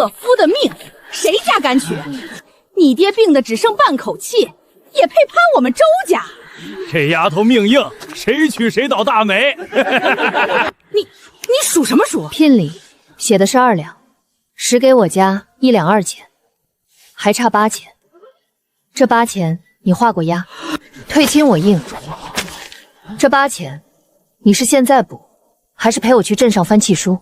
恶夫的命，谁家敢娶？你爹病得只剩半口气，也配攀我们周家？这丫头命硬，谁娶谁倒大霉。你数什么数？聘礼写的是2两，10给我家，1两2钱，还差8钱。这8钱你画过押，退亲我应。这8钱你是现在补，还是陪我去镇上翻契书？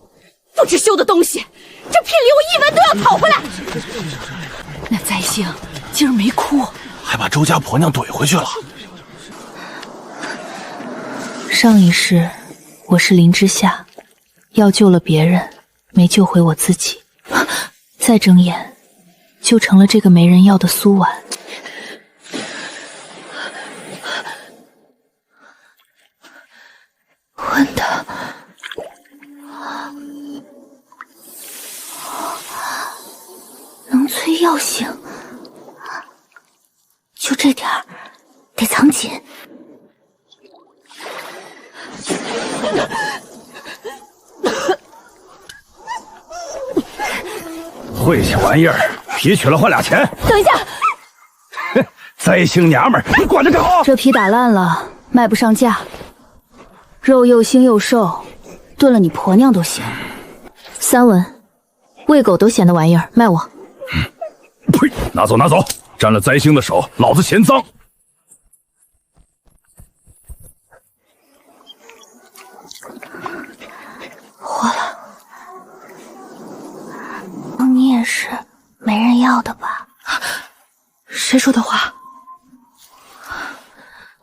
不知羞的东西，这聘礼我1文都要讨回来。那灾星今儿没哭，还把周家婆娘怼回去了。上一世我是林之夏，要救了别人，没救回我自己。再睁眼，就成了这个没人要的苏婉。混的，能催药性，就这点儿，得藏紧。晦气玩意儿，皮取了换2钱。等一下，灾星娘们儿，你管得着？这皮打烂了，卖不上价。肉又腥又瘦，炖了你婆娘都行。3文，喂狗都嫌的玩意儿，卖我。呸！拿走拿走，沾了灾星的手，老子嫌脏。活了，你也是没人要的吧？谁说的话？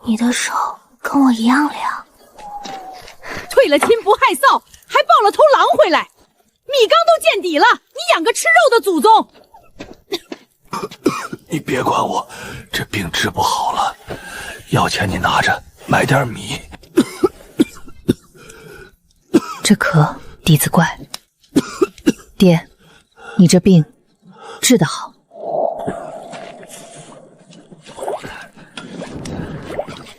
你的手跟我一样凉。退了亲不害臊，还抱了头狼回来，米缸都见底了，你养个吃肉的祖宗！你别管我，这病治不好了，药钱你拿着，买点米。这咳底子怪。爹，你这病治得好。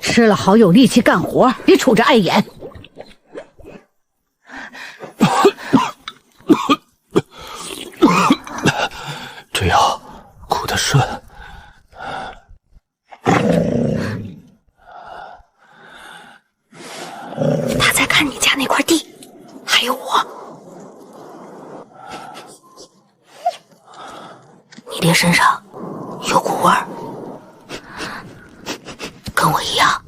吃了好有力气干活，别杵着碍眼。这药苦得顺。他在看你家那块地，还有我。你爹身上有股味儿，跟我一样。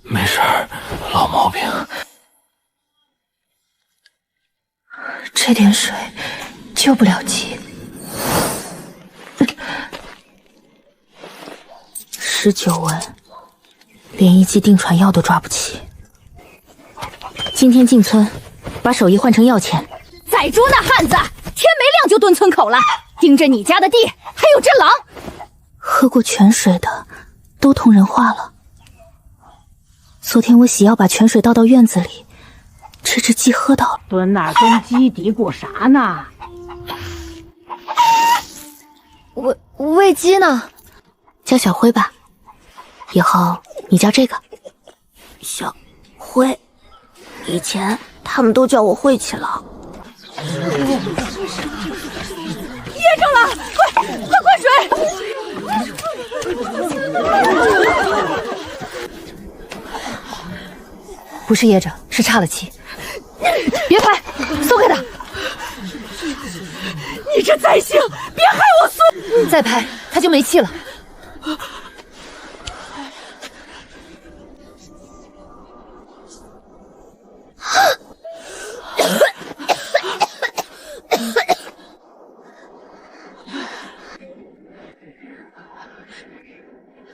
没事儿，老毛病。这点水救不了急。19文，连1剂定传药都抓不齐。今天进村，把手艺换成药钱。宰猪那汉子，天没亮就蹲村口了，盯着你家的地，还有只狼。喝过泉水的都同人化了。昨天我洗药把泉水倒到院子里，这只鸡喝到了。蹲那儿跟鸡嘀咕啥呢？喂鸡呢？叫小辉吧，以后你叫这个。小辉，以前他们都叫我晦气了。噎着了，快灌水！不是噎着，是岔了气。别拍，松开他！你这灾星，别害我孙！再拍，他就没气了。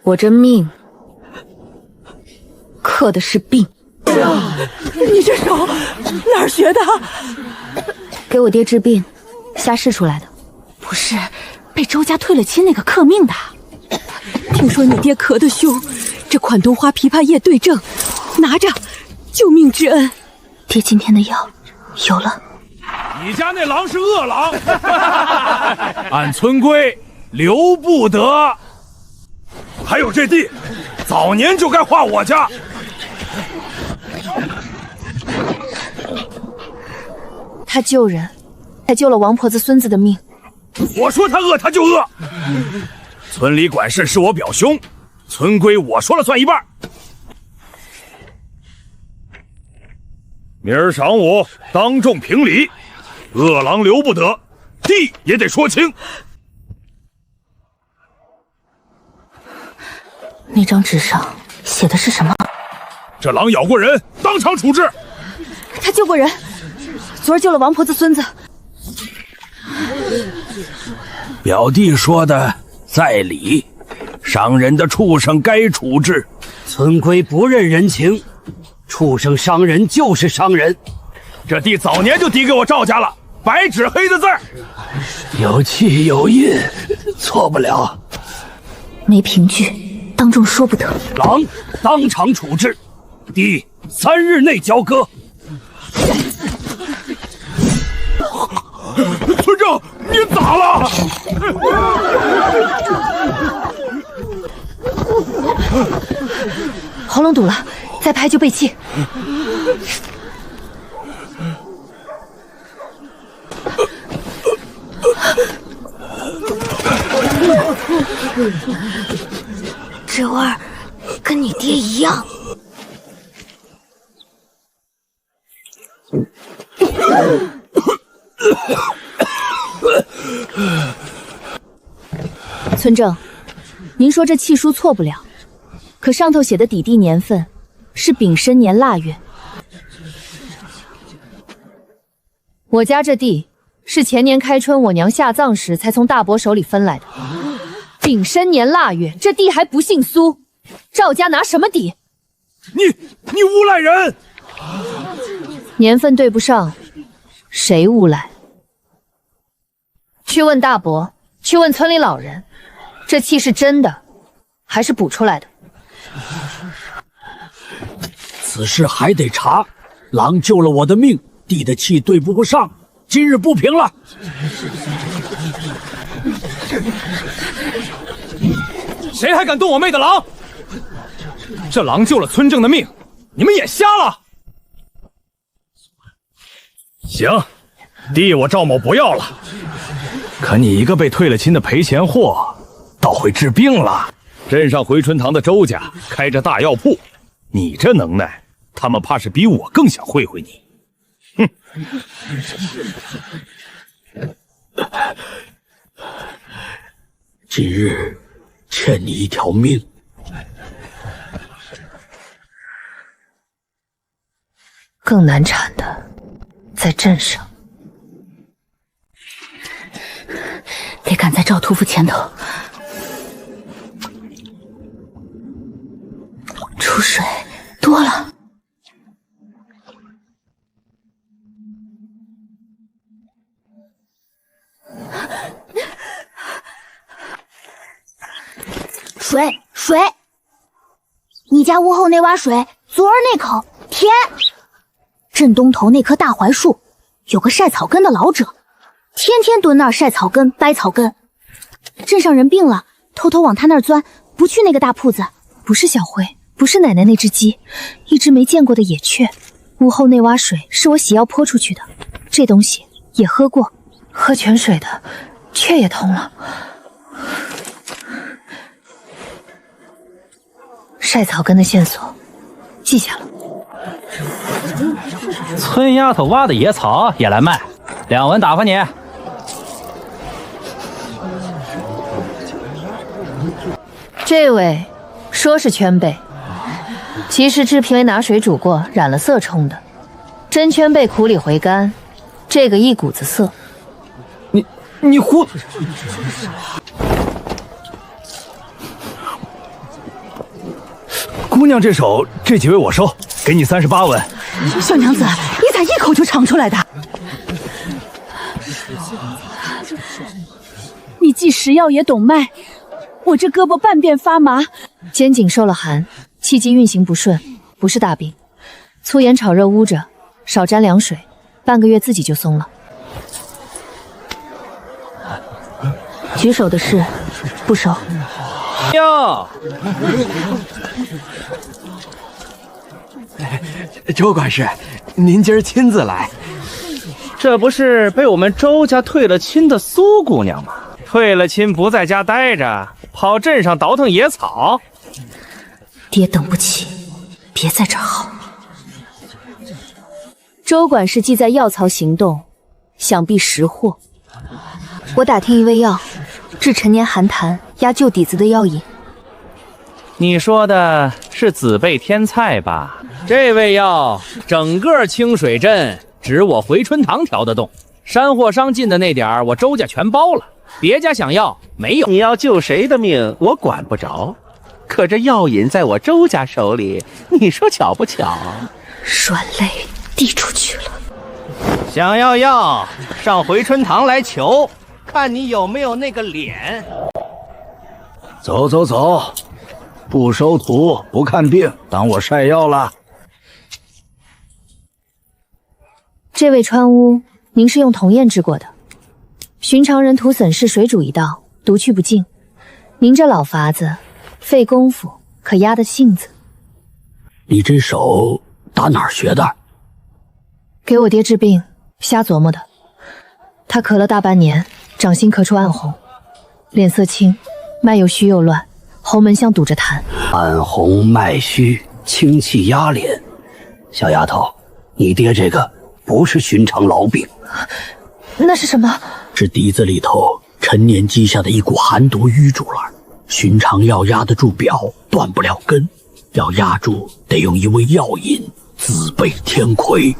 我这命克的是病。你这手哪儿学的？给我爹治病，瞎试出来的。不是被周家退了亲那个克命的。听说你爹咳得凶，这款冬花枇杷叶对症，拿着，救命之恩。爹今天的药有了。你家那狼是恶狼，按村规留不得。还有这地，早年就该画我家。他救人，才救了王婆子孙子的命。我说他恶，他就恶。村里管事是我表兄，村规我说了算一半。明儿晌午当众评理，恶狼留不得，地也得说清。那张纸上写的是什么？这狼咬过人，当场处置。他救过人，昨儿救了王婆子孙子。表弟说的在理，伤人的畜生该处置。村规不认人情，畜生伤人就是伤人。这地早年就抵给我赵家了，白纸黑的字儿。有气有印，错不了。没凭据，当众说不得。狼当场处置，地3日内交割。村长，你咋了？喉咙堵了，再拍就背气。这味儿跟你爹一样。村正，您说这契书错不了，可上头写的底地年份是丙申年腊月。我家这地是前年开春我娘下葬时才从大伯手里分来的。丙申年腊月，这地还不姓苏，赵家拿什么抵？你诬赖人！年份对不上，谁诬赖？去问大伯，去问村里老人，这气是真的，还是补出来的？此事还得查。狼救了我的命，地的气对不上，今日不平了。谁还敢动我妹的狼？这狼救了村正的命，你们眼瞎了？行，地我赵某不要了，可你一个被退了亲的赔钱货，倒会治病了。镇上回春堂的周家开着大药铺，你这能耐，他们怕是比我更想会会你。哼！今日欠你一条命。更难产的在镇上，得赶在赵屠夫前头。出水多了。水，你家屋后那洼水，昨儿那口甜。镇东头那棵大槐树，有个晒草根的老者，天天蹲那儿晒草根、掰草根。镇上人病了，偷偷往他那儿钻，不去那个大铺子。不是小辉，不是奶奶那只鸡，一只没见过的野雀。屋后那洼水是我洗药泼出去的，这东西也喝过，喝泉水的雀也通了。晒草根的线索记下了。村丫头挖的野草也来卖，2文打发你。这位说是圈贝，其实制品为拿水煮过，染了色冲的。真圈贝苦里回甘，这个一股子色。你胡！姑娘这手，这几位我收，给你38文。小娘子，你咋一口就尝出来的？你既食药也懂脉，我这胳膊半边发麻，肩颈受了寒，气机运行不顺，不是大病。粗盐炒热捂着，少沾凉水，半个月自己就松了。举手的事不收。哟，周管事，您今儿亲自来，这不是被我们周家退了亲的苏姑娘吗？退了亲不在家待着，跑镇上倒腾野草。爹等不起，别在这儿耗。周管事既在药草行动，想必识货。我打听一味药，治陈年寒痰、压旧底子的药引。你说的是紫贝天菜吧？这味药整个清水镇只我回春堂调得动，山货商进的那点儿我周家全包了，别家想要没有。你要救谁的命我管不着，可这药引在我周家手里，你说巧不巧？软肋递出去了。想要药上回春堂来求，看你有没有那个脸。走走走，不收徒不看病，当我晒药了。这位川乌，您是用铜砚制过的，寻常人涂损是水煮一道，毒去不尽。您这老法子，费功夫可压得性子。你这手打哪儿学的？给我爹治病，瞎琢磨的。他咳了大半年，掌心咳出暗红，脸色青，脉又虚又乱，喉门像堵着痰。暗红脉虚，清气压脸。小丫头，你爹这个不是寻常痨病，那是什么？是底子里头陈年积下的一股寒毒淤住了。寻常药压得住表，断不了根，要压住得用一味药引紫贝天葵。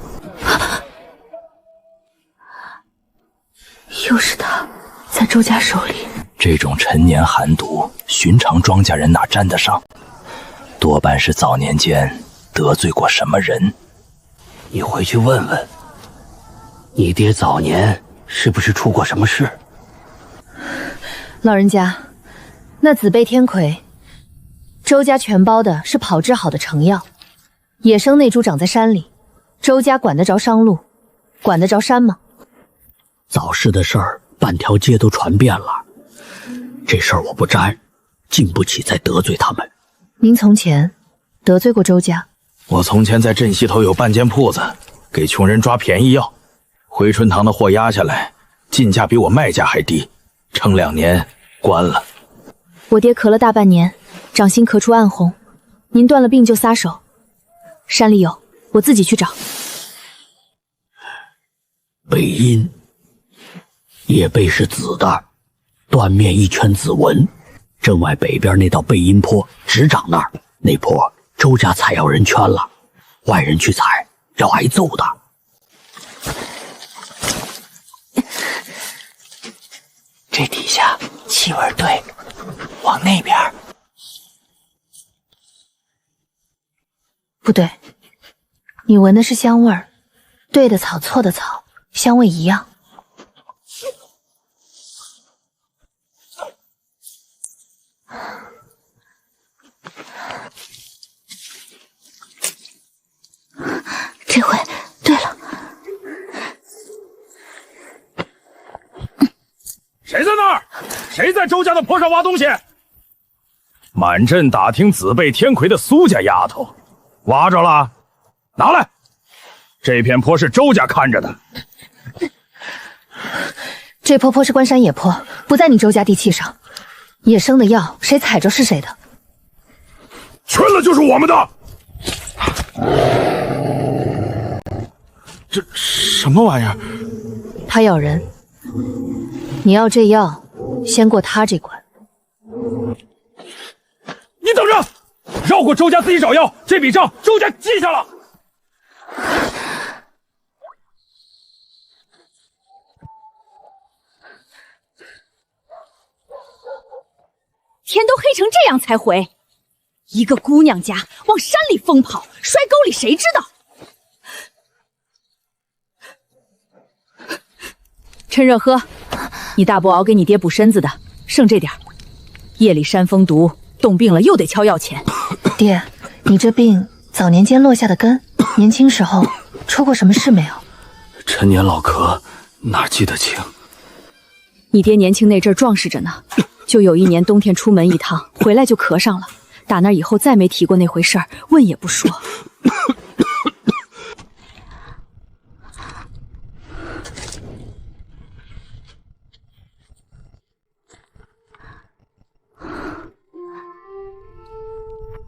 又是他，在周家手里。这种陈年寒毒，寻常庄稼人哪沾得上？多半是早年间得罪过什么人。你回去问问，你爹早年是不是出过什么事？老人家，那紫贝天葵，周家全包的是炮制好的成药，野生那株长在山里，周家管得着商路，管得着山吗？早市的事儿，半条街都传遍了。这事儿我不沾，经不起再得罪他们。您从前得罪过周家？我从前在镇西头有半间铺子，给穷人抓便宜药，回春堂的货压下来，进价比我卖价还低，撑2年关了。我爹咳了大半年，掌心咳出暗红，您断了病就撒手。山里有，我自己去找。背阴，叶背是紫的，断面一圈紫纹。镇外北边那道背阴坡只长那儿，那坡周家采药人圈了，外人去采要挨揍的。这底下气味对，往那边。不对，你闻的是香味儿，对的草错的草，香味一样。这回对了。谁在那儿？谁在周家的坡上挖东西？满镇打听紫贝天葵的苏家丫头，挖着了，拿来。这片坡是周家看着的。这坡是关山野坡，不在你周家地契上。野生的药，谁采着是谁的。圈了就是我们的。这什么玩意儿？他咬人，你要这药，先过他这关。你等着，绕过周家自己找药，这笔账周家记下了。天都黑成这样才回，一个姑娘家往山里疯跑，摔沟里谁知道？趁热喝，你大伯熬给你爹补身子的，剩这点儿。夜里山风毒，冻病了又得敲药钱。爹，你这病早年间落下的根，年轻时候出过什么事没有？陈年老咳，哪记得清？你爹年轻那阵儿壮实着呢，就有一年冬天出门一趟，回来就咳上了，打那以后再没提过那回事儿，问也不说。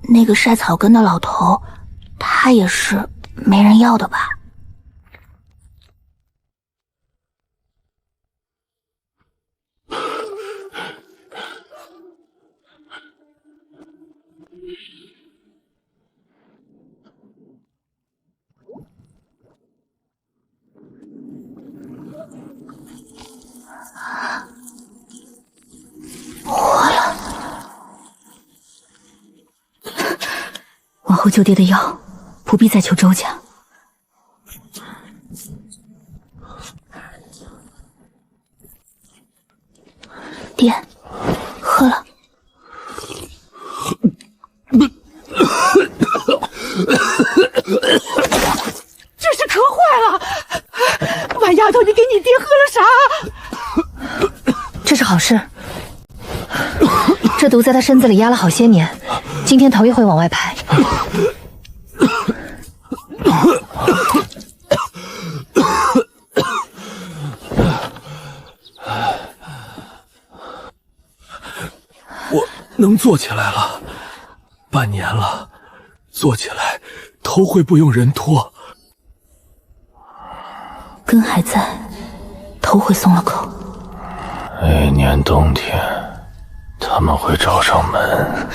那个晒草根的老头，他也是没人要的吧？往后救爹的药，不必再求周家。爹，喝了。这是咳坏了！晚丫头，你给你爹喝了啥？这是好事。这毒在他身子里压了好些年，今天头一回往外排。我能坐起来了，半年了，坐起来头会不用人拖。根还在，头会松了口。那年冬天，他们会找上门。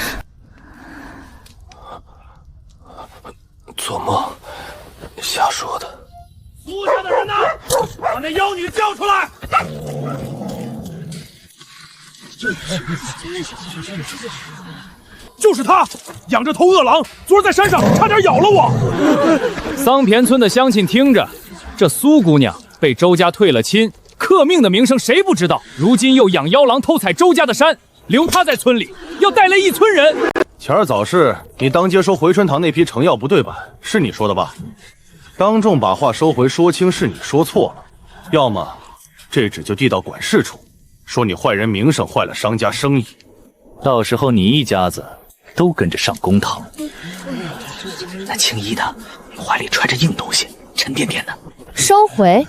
做梦，瞎说的。苏家的人呢？把那妖女叫出来！就是他，仰着头饿狼，昨儿在山上差点咬了我。桑田村的乡亲听着，这苏姑娘被周家退了亲，克命的名声谁不知道？如今又养妖狼偷采周家的山，留她在村里，要带累一村人。前儿早市，你当街说回春堂那批成药不对版，是你说的吧？当众把话收回，说清是你说错了，要么这纸就递到管事处，说你坏人名声，坏了商家生意。到时候你一家子都跟着上公堂。那青衣的怀里揣着硬东西，沉甸甸的。收回！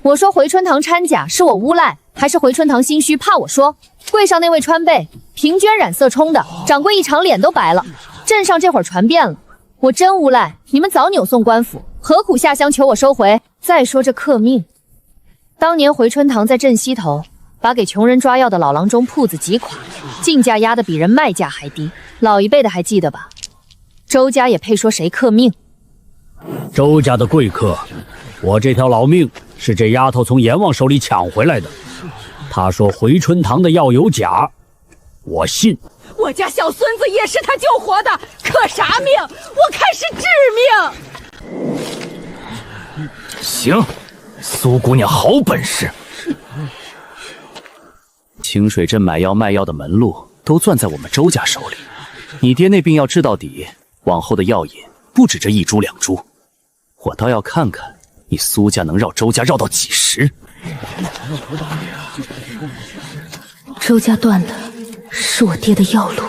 我说回春堂掺假是我诬赖，还是回春堂心虚怕我说？柜上那位川贝，平捐染色冲的，掌柜一场脸都白了。镇上这会儿传遍了，我真诬赖，你们早扭送官府，何苦下乡求我收回？再说这克命，当年回春堂在镇西头，把给穷人抓药的老郎中铺子挤垮，进价压得比人卖价还低，老一辈的还记得吧？周家也配说谁克命？周家的贵客，我这条老命是这丫头从阎王手里抢回来的。她说回春堂的药有假，我信。我家小孙子也是他救活的，克啥命？我看是致命。行，苏姑娘好本事。清水镇买药卖药的门路都攥在我们周家手里，你爹那病要治到底，往后的药引不止这一株两株，我倒要看看你苏家能绕周家绕到几时。周家断的是我爹的药路。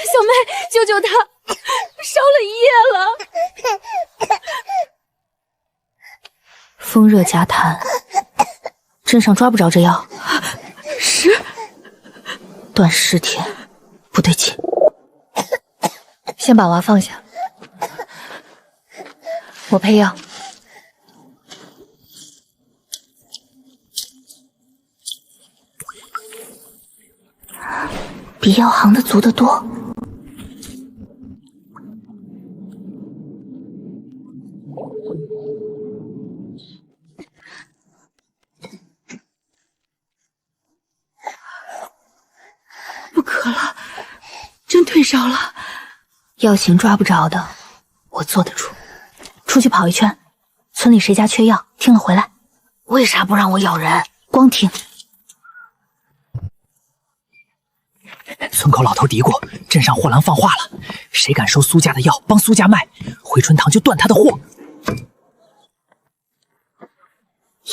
小妹，救救他，烧了一夜了。风热夹痰，镇上抓不着这药。是，断10天，不对劲。先把娃放下，我配药。比药行的足得多。不渴了，真退烧了。药行抓不着的，我做得出。出去跑一圈，村里谁家缺药，听了回来。为啥不让我咬人？光听。村口老头嘀咕，镇上货郎放话了，谁敢收苏家的药，帮苏家卖，回春堂就断他的货。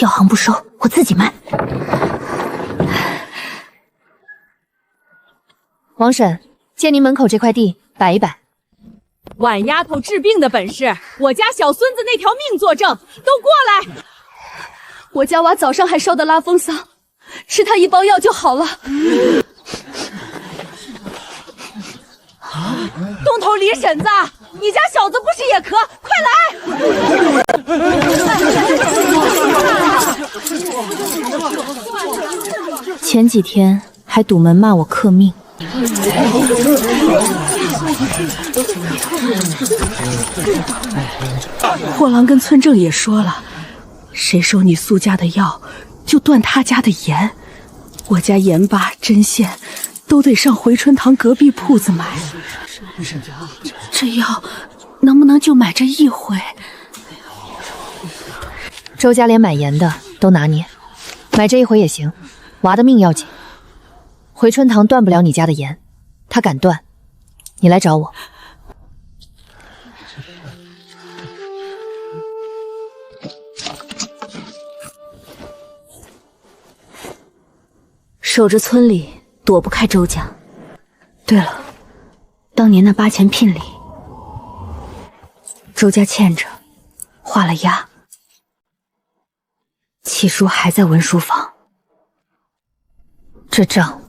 药行不收，我自己卖。王婶，借您门口这块地摆一摆。晚丫头治病的本事，我家小孙子那条命作证，都过来！我家娃早上还烧得拉风丧，吃他一包药就好了。东头李婶子，你家小子不是也咳？快来！前几天还堵门骂我克命。货郎跟村正也说了，谁收你苏家的药，就断他家的盐。我家盐巴、针线都得上回春堂隔壁铺子买。这药能不能就买这一回？周家连买盐的都拿捏，买这一回也行，娃的命要紧。回春堂断不了你家的盐，他敢断，你来找我。守着村里，躲不开周家。对了，当年那8000聘礼，周家欠着，画了押，契书还在文书房。这账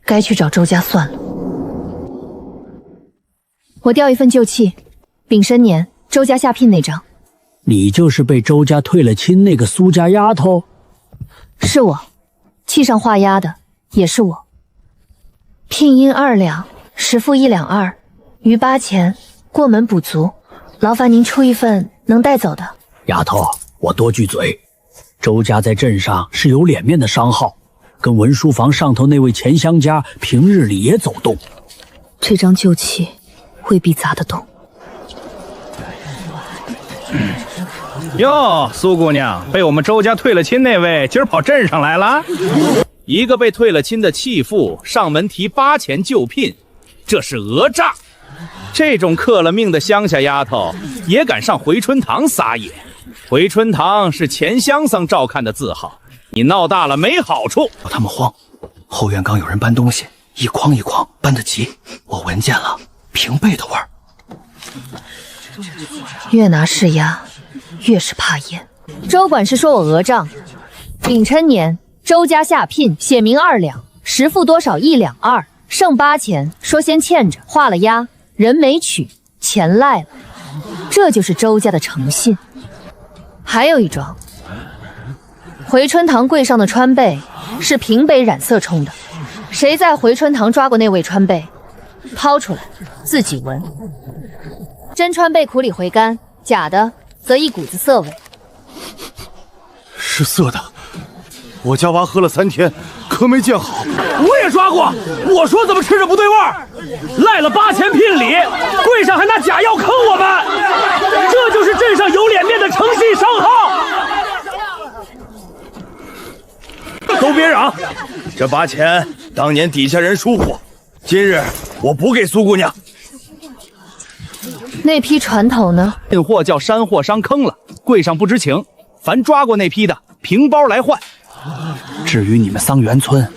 该去找周家算了。我调一份旧契，丙申年周家下聘那张。你就是被周家退了亲那个苏家丫头？是我，契上画押的也是我。聘银2两，实付1两2，余8000过门补足，劳烦您出一份能带走的。丫头，我多句嘴，周家在镇上是有脸面的商号，跟文书房上头那位钱乡家平日里也走动。这张旧契未必砸得动。哟，苏姑娘，被我们周家退了亲那位今儿跑镇上来了？一个被退了亲的弃妇上门提8000就聘，这是讹诈。这种克了命的乡下丫头也敢上回春堂撒野？回春堂是钱乡桑照看的字号，你闹大了没好处。他们慌，后院刚有人搬东西，一筐一筐搬得急，我闻见了平辈的味儿。越拿是压，越是怕淹。周管事说我讹账，丙辰年周家下聘，写明2两，实付多少1两2，剩8000，说先欠着，画了押，人没取，钱赖了，这就是周家的诚信。还有一桩，回春堂柜上的川贝是平北染色冲的，谁在回春堂抓过那位川贝，掏出来自己闻。真川贝苦里回甘，假的则一股子涩味。是涩的，我家娃喝了3天，可没见好。我也抓过，我说怎么吃着不对味儿，赖了8000聘礼，柜上还拿假药坑我们，这就是镇上有脸面的诚信商号。都别嚷，这8000当年底下人疏忽，今日我补给苏姑娘。那批船头呢？进货叫山货商坑了，柜上不知情，凡抓过那批的，平包来换。至于你们桑园村，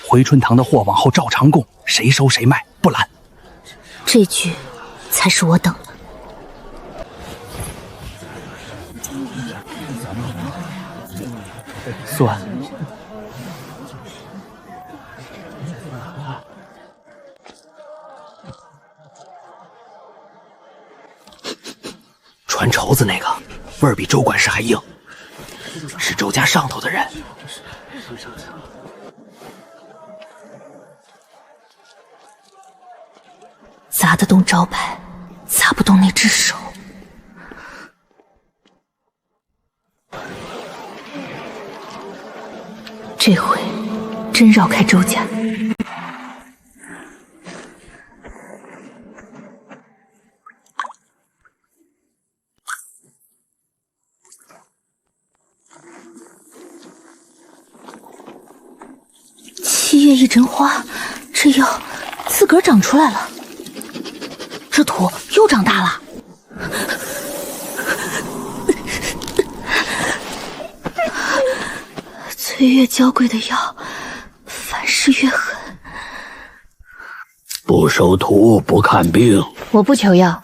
回春堂的货往后照常供，谁收谁卖，不拦。这句才是我等的。算。传绸子那个味儿比周管事还硬，是周家上头的人。砸得动招牌，砸不动那只手。这回真绕开周家。7月一针花，这药自个儿长出来了，这土又长大了。岁月娇贵的药，凡事越狠。不收徒，不看病。我不求药，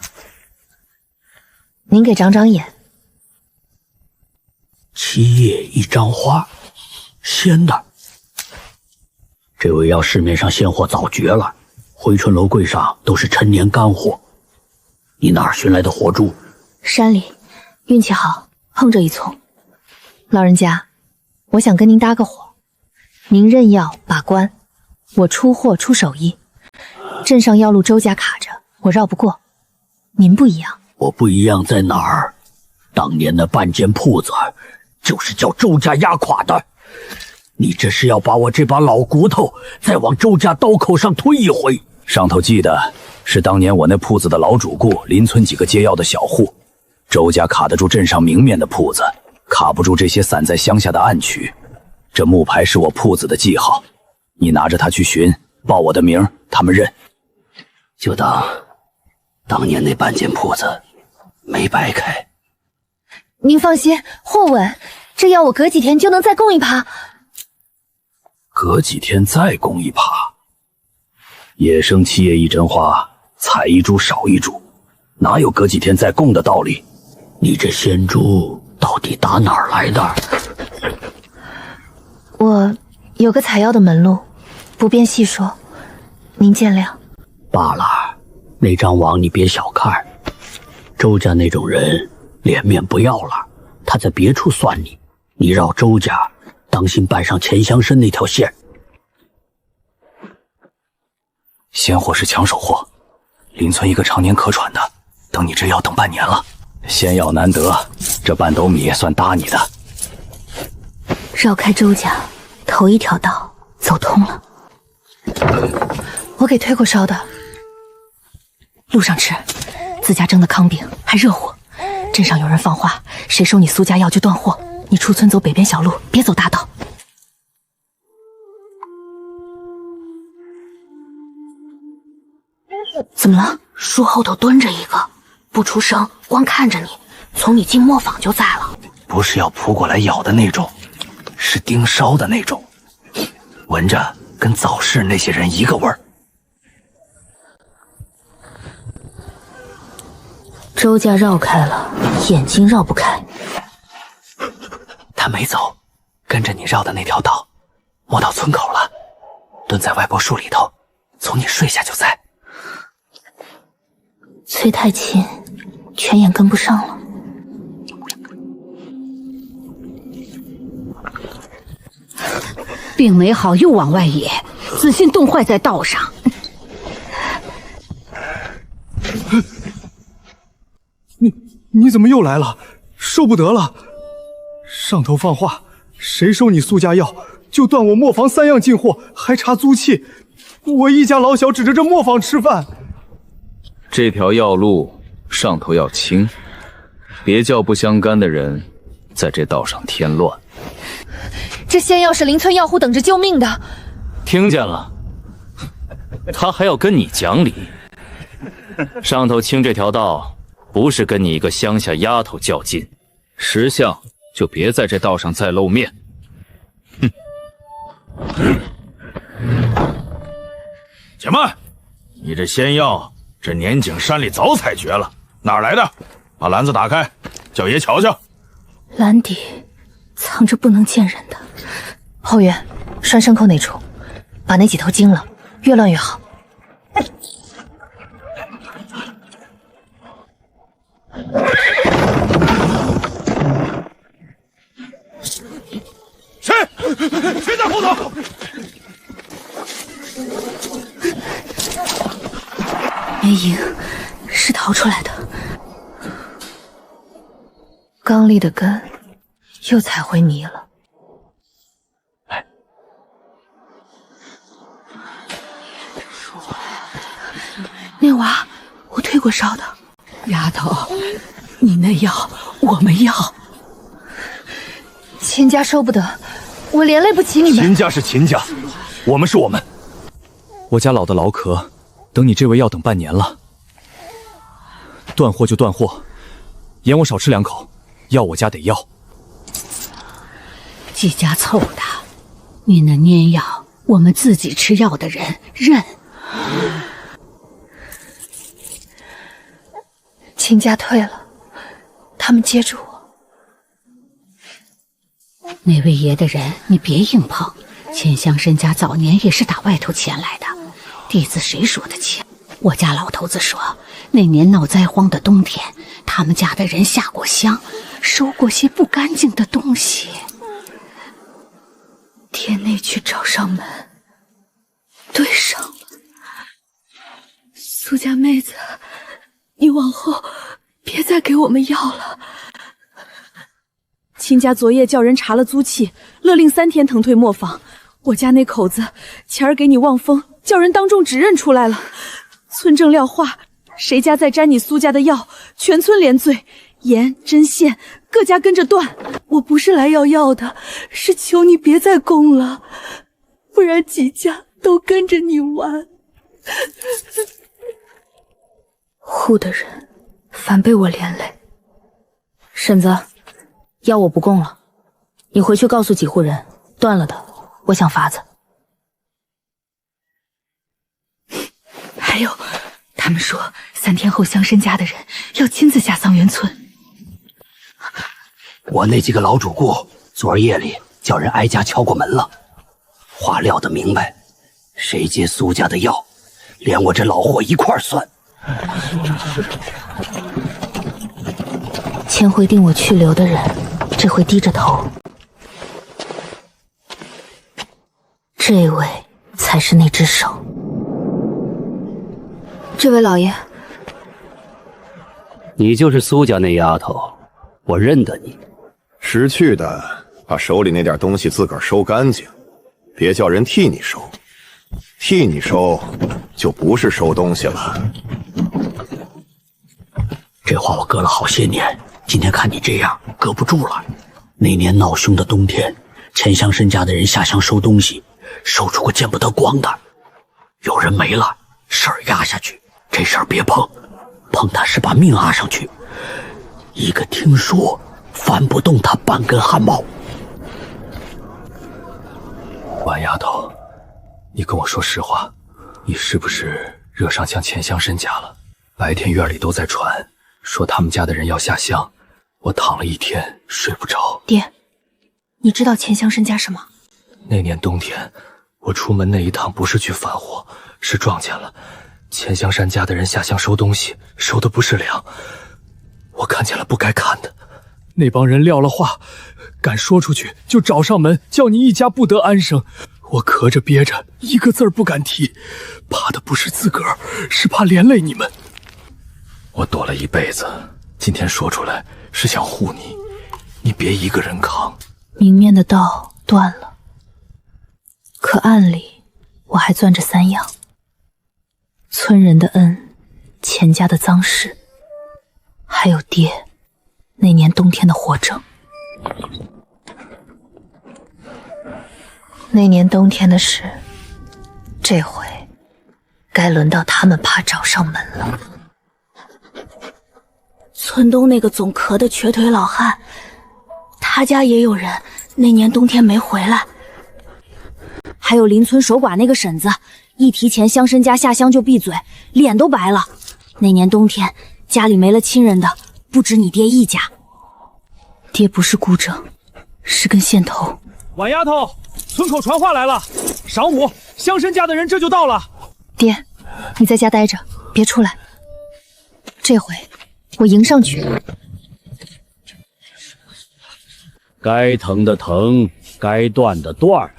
您给长长眼。7叶一张花，鲜的。这味药市面上现货早绝了，回春楼柜上都是陈年干货。你哪儿寻来的活猪？山里，运气好碰着一丛。老人家，我想跟您搭个伙，您认药把关，我出货出手艺。镇上药路周家卡着，我绕不过。您不一样。我不一样在哪儿？当年那半间铺子就是叫周家压垮的。你这是要把我这把老骨头再往周家刀口上推一回。上头记的是当年我那铺子的老主顾，邻村几个接药的小户。周家卡得住镇上明面的铺子，卡不住这些散在乡下的暗渠。这木牌是我铺子的记号，你拿着它去寻，报我的名，他们认。就当年那半间铺子没白开。您放心，货稳，这药我隔几天就能再供一耙。隔几天再供一耙。野生7叶一针花，采一株少一株，哪有隔几天再供的道理？你这仙珠到底打哪儿来的？我有个采药的门路，不便细说，您见谅。罢了，那张网你别小看，周家那种人脸面不要了，他在别处算你，你绕周家，当心绊上钱乡参那条线。鲜货是抢手货，邻村一个常年咳喘的，等你这药等半年了。仙药难得，这半斗米算搭你的。绕开周家，头一条道走通了。我给退过烧的，路上吃，自家蒸的糠饼还热乎。镇上有人放话，谁收你苏家药就断货。你出村走北边小路，别走大道。怎么了？树后头蹲着一个，不出声，光看着你，从你进磨坊就在了。不是要扑过来咬的那种，是盯梢的那种，闻着跟早市那些人一个味儿。周家绕开了，眼睛绕不开。他没走，跟着你绕的那条道，摸到村口了，蹲在歪脖树里头，从你睡下就在。催太勤，全眼跟不上了。病没好又往外野，自信冻坏在道上。你怎么又来了？受不得了！上头放话，谁收你苏家药，就断我磨坊3样进货，还查租契。我一家老小指着这磨坊吃饭。这条药路上头要清，别叫不相干的人在这道上添乱。这仙药是邻村药户等着救命的。听见了？他还要跟你讲理。上头清这条道，不是跟你一个乡下丫头较劲。识相就别在这道上再露面。且慢，你这仙药，这年景山里早采绝了，哪儿来的？把篮子打开，叫爷瞧瞧。篮底藏着不能见人的。后院拴牲口那处，把那几头惊了，越乱越好。谁在后头？没赢，是逃出来的。刚立的根又踩回泥了。那娃，我退过烧的。丫头，你那药我们要。秦家收不得，我连累不起你们。秦家是秦家，我们是我们。我家老的劳咳，等你这味药等半年了。断货就断货，盐我少吃2口，药我家得要。几家凑的，你那粘药，我们自己吃药的人认。秦家退了，他们接住我。那位爷的人，你别硬碰。钱乡参家早年也是打外头钱来的，弟子谁说得清？我家老头子说，那年闹灾荒的冬天，他们家的人下过乡，收过些不干净的东西。天内去找上门，对上了。苏家妹子，你往后别再给我们药了。秦家昨夜叫人查了租契，勒令3天腾退磨坊。我家那口子前儿给你望风，叫人当众指认出来了。村正撂话，谁家再沾你苏家的药，全村连罪，盐、针线各家跟着断。我不是来要药的，是求你别再供了，不然几家都跟着你玩。护的人反被我连累。婶子，药我不供了，你回去告诉几户人，断了的，我想法子。还有，他们说3天后乡绅家的人要亲自下桑园村。我那几个老主顾昨儿夜里叫人挨家敲过门了，话撂得明白，谁接苏家的药，连我这老货一块儿算。前回定我去留的人，这回低着头。这位才是那只手。这位老爷，你就是苏家那丫头，我认得你。识趣的，把手里那点东西自个儿收干净，别叫人替你收。替你收，就不是收东西了。这话我搁了好些年，今天看你这样，搁不住了。那年闹凶的冬天，钱乡绅家的人下乡收东西，收出个见不得光的。有人没了，事儿压下去，这事儿别碰，碰他是把命押上去。一个听说，翻不动他半根汗毛。婉丫头，你跟我说实话，你是不是惹上像钱乡绅家了？白天院里都在传，说他们家的人要下乡，我躺了一天睡不着。爹，你知道钱乡绅家什么？那年冬天，我出门那一趟不是去反货，是撞见了钱乡山家的人下乡收东西，收的不是粮。我看见了不该看的，那帮人撂了话，敢说出去就找上门，叫你一家不得安生。我咳着憋着，一个字儿不敢提，怕的不是自个儿，是怕连累你们。我躲了一辈子，今天说出来是想护你，你别一个人扛。明面的道断了，可暗里我还攥着3样：村人的恩，钱家的赃事，还有爹那年冬天的火证。那年冬天的事，这回该轮到他们怕找上门了。村东那个总咳的瘸腿老汉，他家也有人那年冬天没回来。还有邻村守寡那个婶子，一提钱乡绅家下乡就闭嘴，脸都白了。那年冬天家里没了亲人的不止你爹一家。爹不是孤证，是根线头。婉丫头，村口传话来了，晌午乡绅家的人这就到了。爹，你在家待着，别出来。这回我迎上去。该疼的疼，该断的断。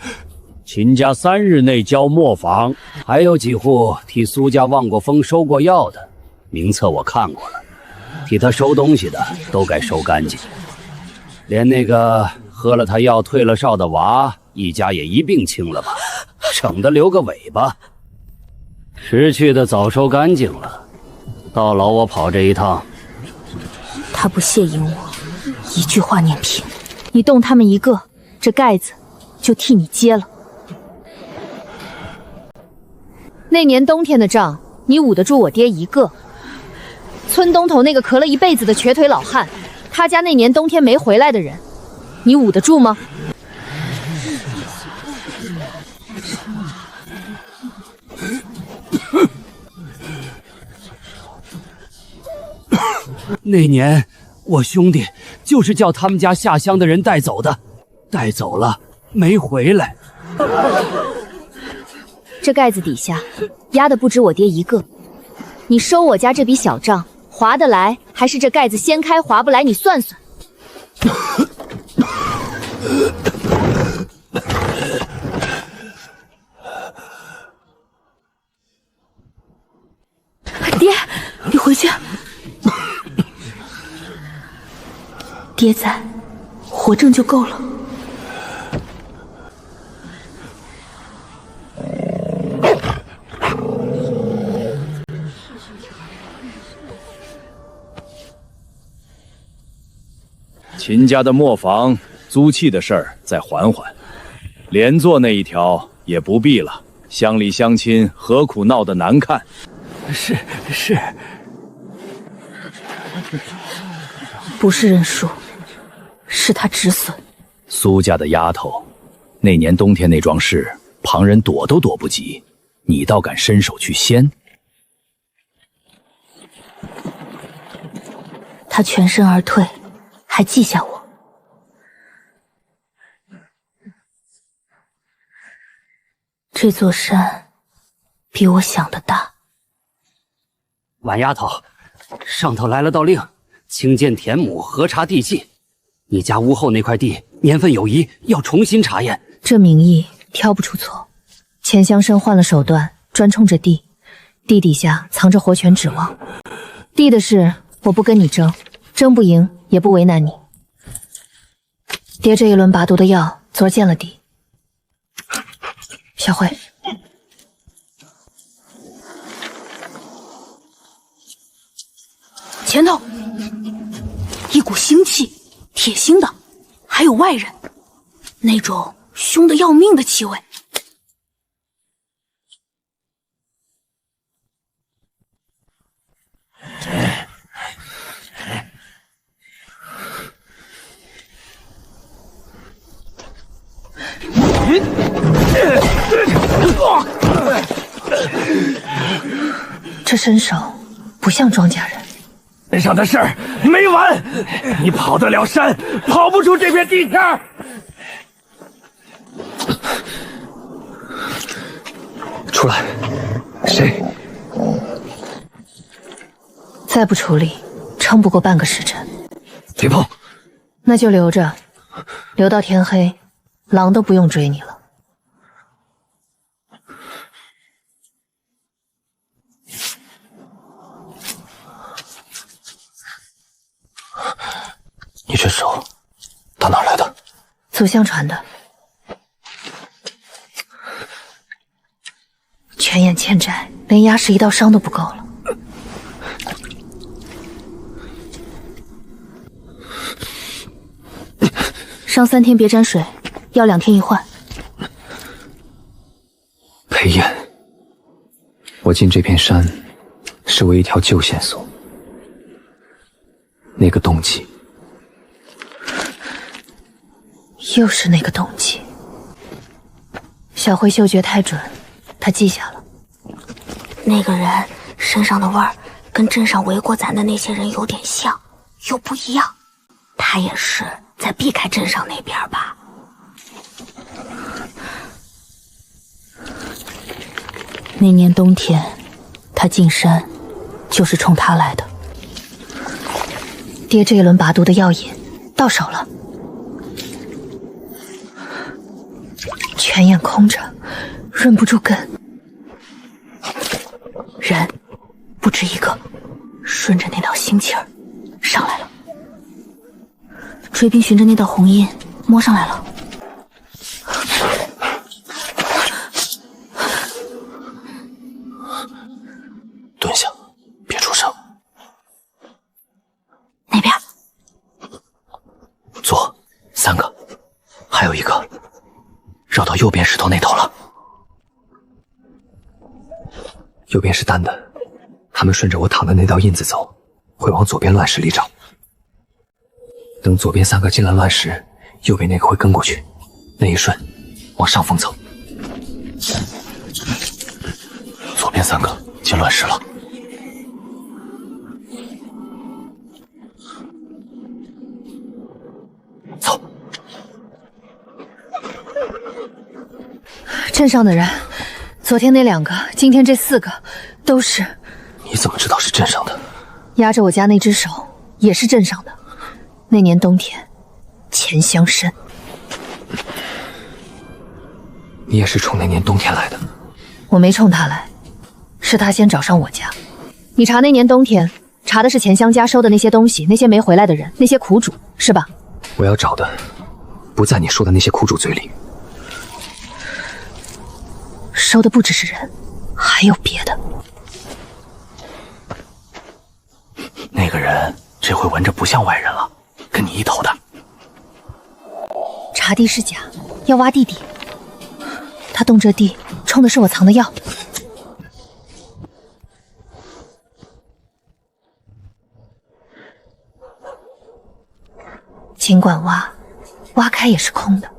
秦家3日内交磨坊，还有几户替苏家望过风、收过药的，名册我看过了，替他收东西的都该收干净，连那个喝了他药退了哨的娃，一家也一并清了吧，省得留个尾巴。失去的早收干净了，到老我跑这一趟。他不谢迎我，一句话撵平。你动他们一个，这盖子就替你接了。那年冬天的仗，你捂得住我爹一个。村东头那个咳了一辈子的瘸腿老汉，他家那年冬天没回来的人，你捂得住吗？那年我兄弟就是叫他们家下乡的人带走的，带走了没回来。这盖子底下压的不止我爹一个，你收我家这笔小账划得来，还是这盖子掀开划不来？你算算。爹，你回去。爹在，活证就够了。秦家的磨坊租契的事儿再缓缓，连坐那一条也不必了。乡里乡亲何苦闹得难看？是。不是认输，是他止损。苏家的丫头，那年冬天那桩事，旁人躲都躲不及，你倒敢伸手去掀。他全身而退，还记下我。这座山比我想的大。婉丫头，上头来了道令，清建田亩，核查地契。你家屋后那块地年份有疑，要重新查验。这名义挑不出错。钱乡生换了手段，专冲着地，地底下藏着活泉指望。地的事我不跟你争，争不赢也不为难你。爹这一轮拔毒的药，昨儿见了底。小慧，前头一股腥气，铁腥的，还有外人，那种凶得要命的气味。这身手不像庄稼人。身上的事儿没完，你跑得了山，跑不出这片地片儿。出来，谁？再不处理，撑不过半个时辰。别碰。那就留着，留到天黑，狼都不用追你了。你这手打哪来的？祖相传的。泉眼欠债，连压实一道伤都不够了。伤3天别沾水，要2天一换。裴炎，我进这片山是为一条旧线索，那个动机。又是那个动机。小慧嗅觉太准，她记下了。那个人身上的味儿跟镇上围过咱的那些人有点像，又不一样。他也是在避开镇上那边吧？那年冬天，他进山就是冲他来的。爹这一轮拔毒的药引到手了。泉眼空着，润不住根。人不止一个，顺着那道腥气儿上来了。追兵循着那道红印摸上来了。蹲下，别出声。那边。左，3个，还有一个。绕到右边石头那头了，右边是单的，他们顺着我躺的那道印子走，会往左边乱石里找。等左边3个进了乱石，右边那个会跟过去，那一顺往上峰走。左边3个进乱石了，镇上的人，昨天那2个，今天这4个，都是。你怎么知道是镇上的？压着我家那只手也是镇上的。那年冬天，钱乡参。你也是冲那年冬天来的？我没冲他来，是他先找上我家。你查那年冬天，查的是钱乡家收的那些东西，那些没回来的人，那些苦主，是吧？我要找的，不在你说的那些苦主嘴里。收的不只是人，还有别的。那个人这回闻着不像外人了，跟你一头的。查地是假，要挖地底。他动这地，冲的是我藏的药。尽管挖，挖开也是空的。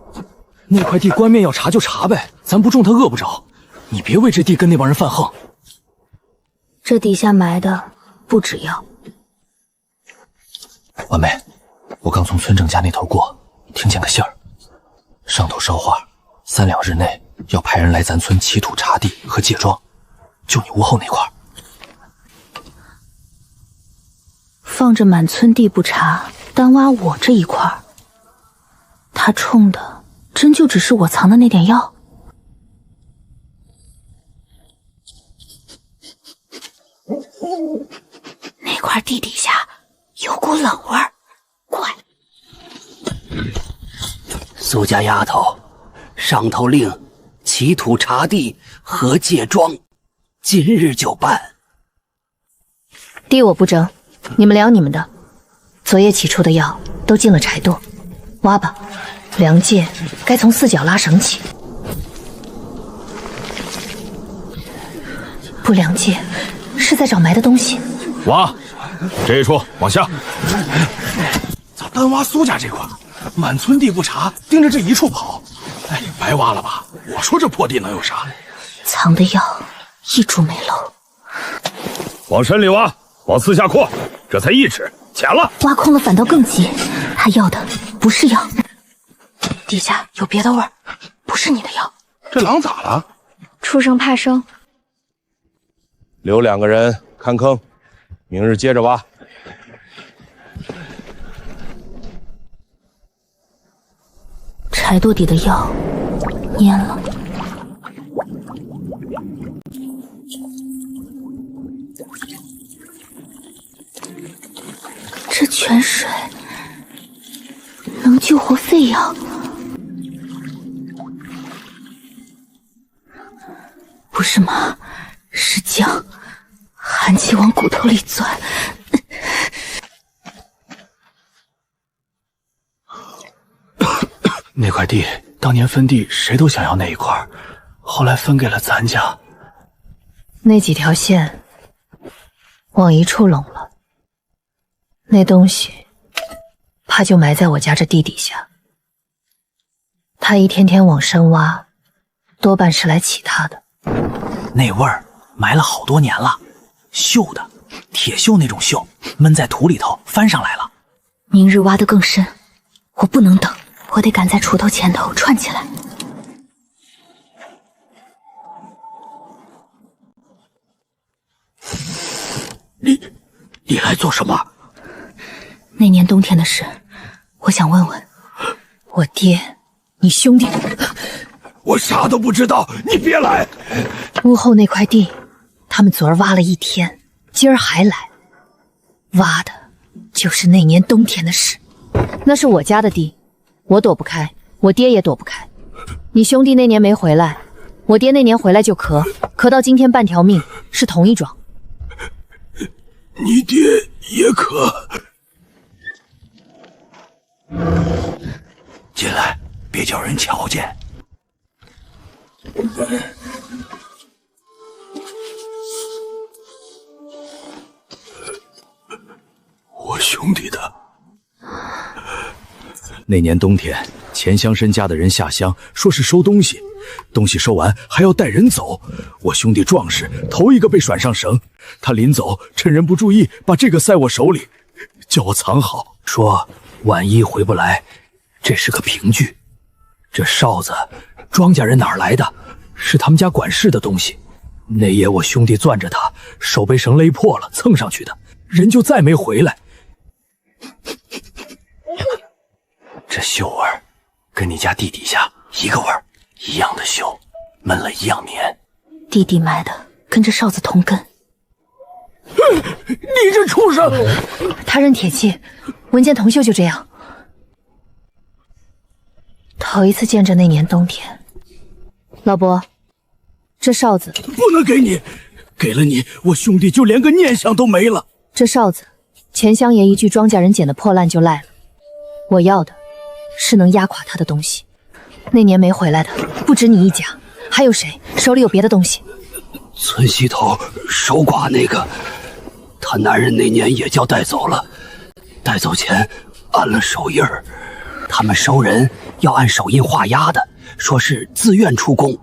那块地官面要查就查呗，咱不种他饿不着。你别为这地跟那帮人犯横。这底下埋的不止药。婉梅，我刚从村正家那头过，听见个信儿，上头捎话，3两日内要派人来咱村起土查地和借庄，就你屋后那块。放着满村地不查，单挖我这一块，他冲的真就只是我藏的那点药？那块地底下有股冷味儿，怪。苏家丫头，上头令起土查地和借庄，今日就办。地我不争，你们量你们的。昨夜起出的药都进了柴垛，挖吧。梁界该从4角拉绳起，不梁界是在找埋的东西。挖，这一处往下。咋单挖苏家这块，满村地不查，盯着这一处跑？哎，白挖了吧？我说这破地能有啥？藏的药一株没漏。往深里挖，往四下扩，这才1尺，浅了。挖空了反倒更急，他要的不是药。底下有别的味儿，不是你的药。这狼咋了？出生怕生。留2个人看坑，明日接着挖。柴垛底的药蔫了。这泉水能救活废药？不是吗？是姜，寒气往骨头里钻。那块地当年分地，谁都想要那一块，后来分给了咱家。那几条线往一处拢了，那东西怕就埋在我家这地底下。他一天天往深挖，多半是来起他的。那味儿埋了好多年了，锈的，铁锈那种锈，闷在土里头翻上来了。明日挖得更深，我不能等，我得赶在锄头前头串起来。你来做什么？那年冬天的事，我想问问我爹，你兄弟。我啥都不知道，你别来。屋后那块地，他们昨儿挖了1天，今儿还来，挖的就是那年冬天的事。那是我家的地，我躲不开，我爹也躲不开。你兄弟那年没回来，我爹那年回来就咳到今天半条命，是同一桩。你爹也咳。进来，别叫人瞧见。我兄弟的。那年冬天，钱乡绅家的人下乡，说是收东西，东西收完还要带人走。我兄弟壮士头一个被甩上绳，他临走趁人不注意，把这个塞我手里，叫我藏好，说万一回不来，这是个凭据。这哨子，庄稼人哪儿来的？是他们家管事的东西。那夜我兄弟攥着他，手被绳勒破了，蹭上去的，人就再没回来。这锈味儿，跟你家地底下一个味儿，一样的锈，闷了一样黏。弟弟埋的跟这哨子同根。你这畜生！他认铁器，文件铜锈就这样。头一次见着那年冬天。老伯，这哨子不能给你，给了你，我兄弟就连个念想都没了。这哨子，钱乡爷一句庄稼人捡的破烂就赖了。我要的是能压垮他的东西。那年没回来的不止你一家，还有谁手里有别的东西？村西头守寡那个，他男人那年也叫带走了，带走前按了手印儿。他们收人要按手印画押的，说是自愿出宫。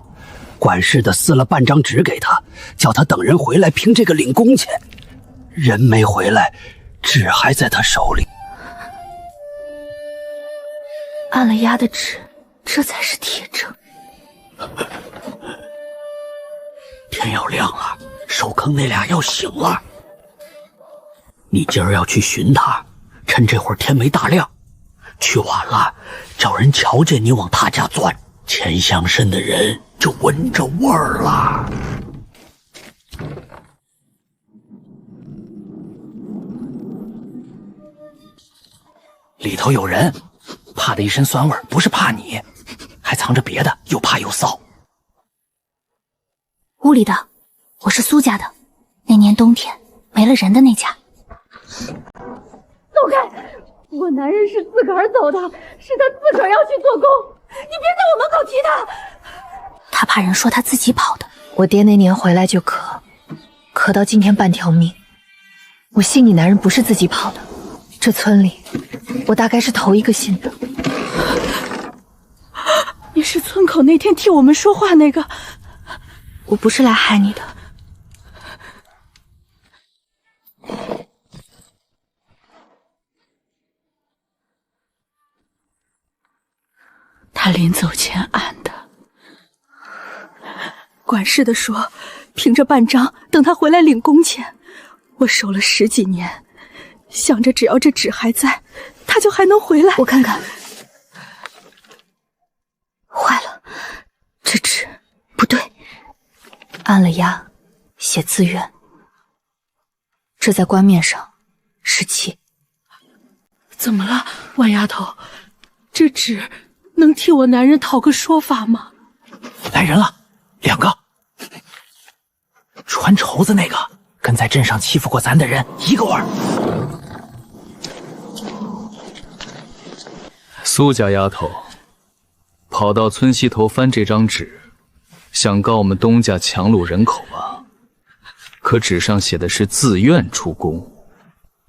管事的撕了半张纸给他，叫他等人回来凭这个领工钱。人没回来，纸还在他手里。按了押的纸，这才是铁证。天要亮了，守坑那俩要醒了。你今儿要去寻他，趁这会儿天没大亮，去晚了，叫人瞧见你往他家钻，钱乡绅的人就闻着味儿了。里头有人，怕的一身酸味，不是怕你，还藏着别的，又怕又臊。屋里的，我是苏家的，那年冬天没了人的那家。走开！我男人是自个儿走的，是他自个儿要去做工，你别在我门口提他。他怕人说他自己跑的。我爹那年回来就咳到今天半条命。我信你男人不是自己跑的，这村里我大概是头一个信的。你是村口那天替我们说话那个？我不是来害你的。他临走前按的。管事的说，凭着半张，等他回来领工钱。我守了10几年，想着只要这纸还在，他就还能回来。我看看，坏了，这纸不对，按了押，写自愿，这在官面上是气。怎么了，万丫头？这纸能替我男人讨个说法吗？来人了，2个。穿绸子那个，跟在镇上欺负过咱的人一个味儿。苏家丫头，跑到村西头翻这张纸，想告我们东家强掳人口吧？可纸上写的是自愿出宫，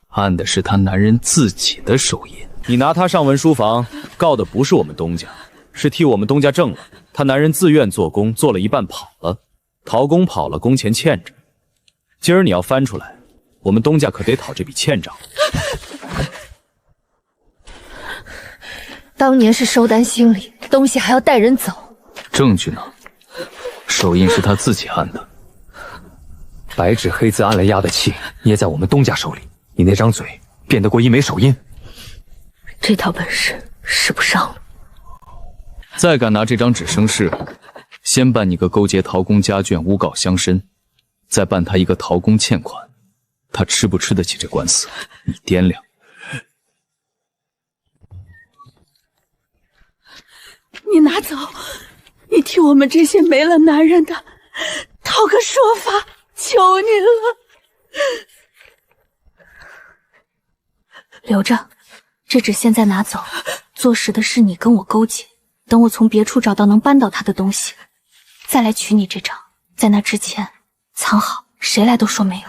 按的是她男人自己的手印。你拿他上文书房，告的不是我们东家，是替我们东家正了。他男人自愿做工，做了一半跑了，逃工跑了，工钱欠着。今儿你要翻出来，我们东家可得讨这笔欠账。当年是收单兴里，东西还要带人走。证据呢？手印是他自己按的。白纸黑字按了押的契，捏在我们东家手里。你那张嘴辩得过一枚手印？这套本事使不上了。再敢拿这张纸生事，先办你个勾结陶工家眷诬告乡绅，再办他一个陶工欠款，他吃不吃得起这官司？你掂量。你拿走，你替我们这些没了男人的讨个说法，求您了。留着，这纸现在拿走，做实的是你跟我勾结。等我从别处找到能扳倒他的东西，再来取你这张。在那之前，藏好，谁来都说没有。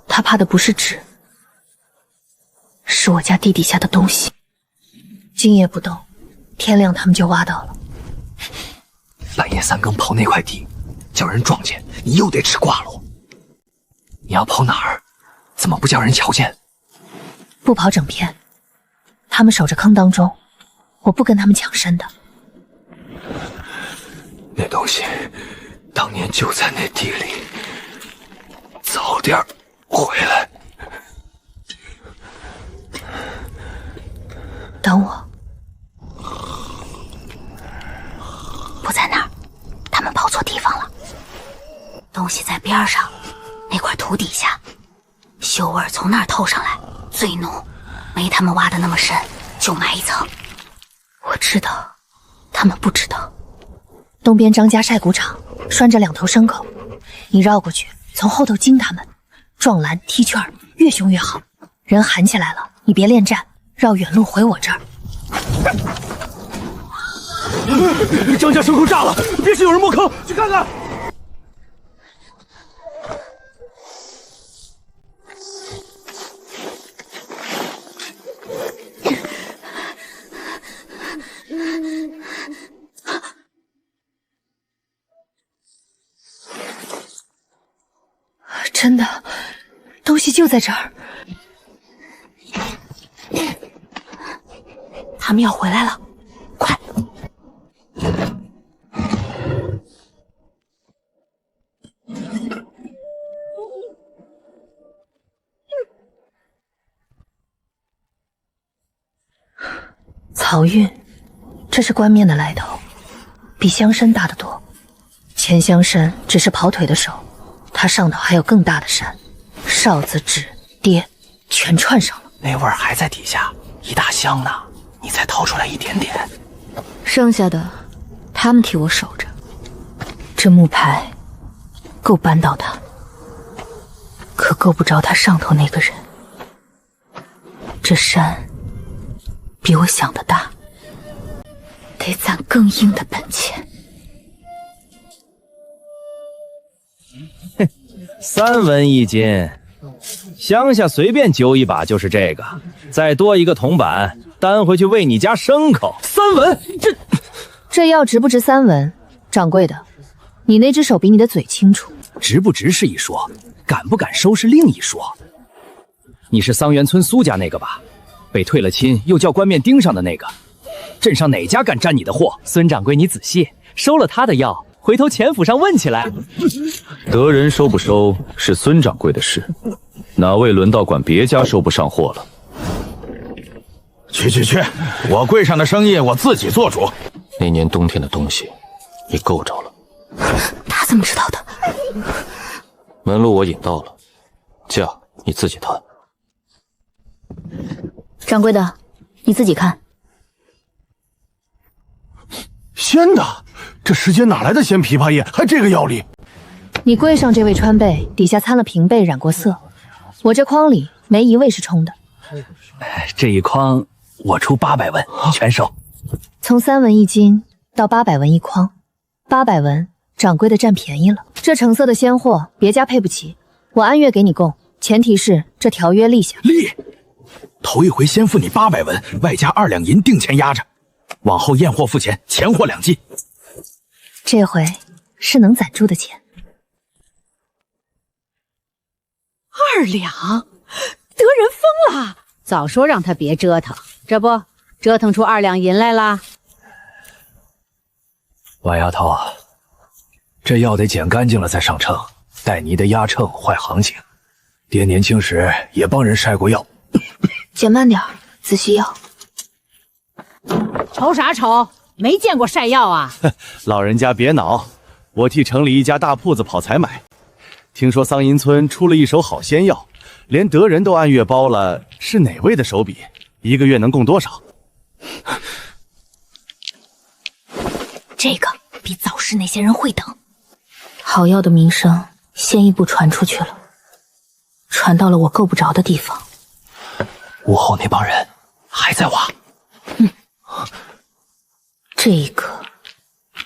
他怕的不是纸，是我家地底下的东西。今夜不动，天亮他们就挖到了。半夜3更刨那块地，叫人撞见，你又得吃挂喽。你要刨哪儿？怎么不叫人瞧见？不跑整片，他们守着坑当中，我不跟他们抢身的。那东西当年就在那地里，早点回来。等我。不在那儿，他们跑错地方了。东西在边上，那块土底下，嗅味从那儿透上来，最浓，没他们挖的那么深，就埋一层。我知道，他们不知道。东边张家晒谷场拴着2头牲口，你绕过去，从后头惊他们，撞栏踢圈，越凶越好。人喊起来了，你别恋战，绕远路回我这儿。张家牲口炸了，别是有人摸坑，去看看。真的，东西就在这儿。他们要回来了，快！漕运，这是冠面的来头，比香山大得多。钱香山只是跑腿的手，它上头还有更大的山，哨子、纸、碟全串上了。那味儿还在底下，一大箱呢，你才掏出来一点点。剩下的，他们替我守着。这木牌够扳倒他，可够不着他上头那个人。这山比我想的大，得攒更硬的本钱。3文1斤，乡下随便揪一把就是这个，再多一个铜板，担回去喂你家牲口。3文，这药值不值3文？掌柜的，你那只手比你的嘴清楚。值不值是一说，敢不敢收是另一说。你是桑园村苏家那个吧？被退了亲又叫官面盯上的那个，镇上哪家敢沾你的货？孙掌柜，你仔细，收了他的药，回头钱府上问起来。得人收不收是孙掌柜的事，哪位轮到管别家收不上货了？去，我柜上的生意我自己做主。那年冬天的东西，你够着了。他怎么知道的？门路我引到了，价你自己谈。掌柜的，你自己看。鲜的，这时节哪来的鲜枇杷叶，还这个药力？你柜上这位川贝底下掺了平贝染过色，我这筐里没一位是冲的。这一筐我出800文，全收。从3文1斤到800文1筐，800文掌柜的占便宜了。这成色的鲜货别家配不齐，我按月给你供，前提是这条约立下。立。头一回先付你800文，外加2两银定钱压着，往后验货付钱，钱货两记。这回是能攒住的钱。2两，得人疯了！早说让他别折腾，这不折腾出2两银来啦。王丫头，这药得捡干净了再上秤，带泥的压秤坏行情。爹年轻时也帮人筛过药。捡慢点，仔细要。瞅啥瞅？没见过晒药啊！老人家别恼，我替城里一家大铺子跑采买。听说桑银村出了一手好仙药，连德人都按月包了，是哪位的手笔？一个月能供多少？这个比早市那些人会等。好药的名声先一步传出去了，传到了我够不着的地方。屋后那帮人还在挖。这个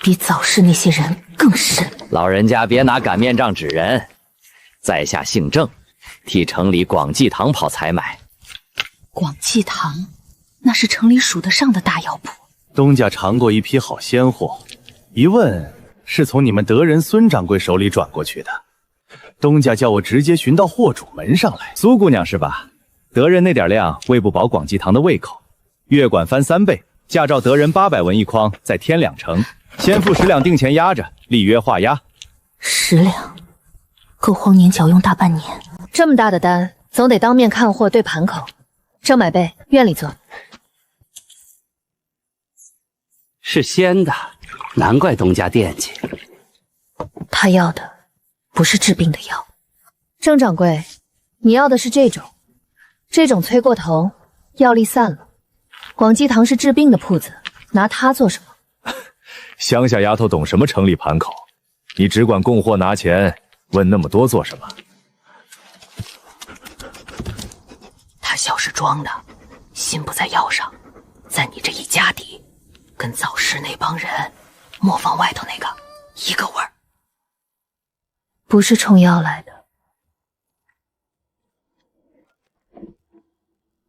比早市那些人更深。老人家别拿擀面杖指人，在下姓郑，替城里广济堂跑采买。广济堂，那是城里数得上的大药铺。东家尝过一批好鲜货，一问是从你们德人孙掌柜手里转过去的。东家叫我直接寻到货主门上来。苏姑娘是吧？德人那点量喂不饱广济堂的胃口，月管翻3倍，价照德人800文一筐，再添2成，先付10两定钱压着，立约画押。10两，够荒年缴用大半年。这么大的单，总得当面看货对盘口。郑买备，院里坐。是鲜的，难怪东家惦记。他要的不是治病的药。郑掌柜，你要的是这种，这种催过头，药力散了。广济堂是治病的铺子，拿它做什么？乡下丫头懂什么城里盘口？你只管供货拿钱，问那么多做什么？他笑是装的，心不在药上，在你这一家底，跟早市那帮人磨坊外头那个一个味儿。不是冲药来的，